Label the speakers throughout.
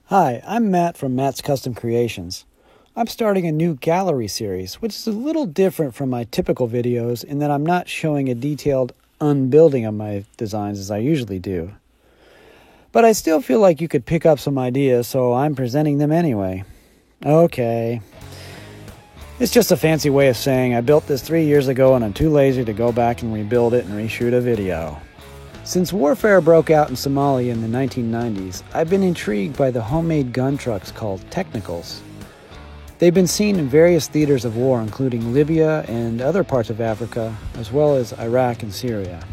Speaker 1: Hi, I'm Matt from Matt's Custom Creations. I'm starting a new gallery series, which is a little different from my typical videos in that I'm not showing a detailed unbuilding of my designs as I usually do. But I still feel like you could pick up some ideas, so I'm presenting them anyway. Okay. It's just a fancy way of saying I built this 3 years ago and I'm too lazy to go back and rebuild it and reshoot a video. Since warfare broke out in Somalia in the 1990s, I've been intrigued by the homemade gun trucks called Technicals. They've been seen in various theaters of war, including Libya and other parts of Africa, as well as Iraq and Syria.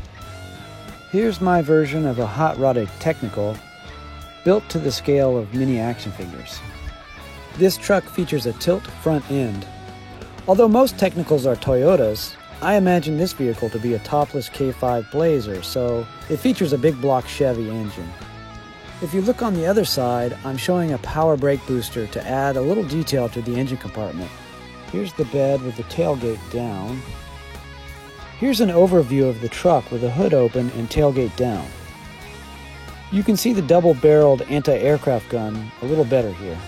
Speaker 1: Here's my version of a hot-rodded Technical, built to the scale of mini action figures. This truck features a tilt front end. Although most Technicals are Toyotas, I imagine this vehicle to be a topless K5 Blazer, so it features a big block Chevy engine. If you look on the other side, I'm showing a power brake booster to add a little detail to the engine compartment. Here's the bed with the tailgate down. Here's an overview of the truck with the hood open and tailgate down. You can see the double-barreled anti-aircraft gun a little better here.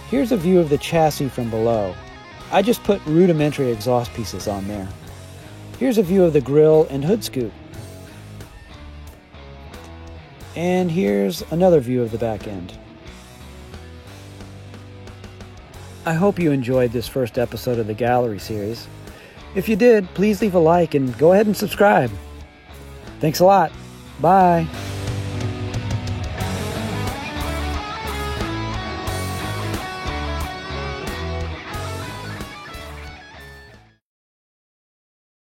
Speaker 1: Here's a view of the chassis from below. I just put rudimentary exhaust pieces on there. Here's a view of the grille and hood scoop. And here's another view of the back end. I hope you enjoyed this first episode of the Gallery series. If you did, please leave a like and go ahead and subscribe. Thanks a lot. Bye.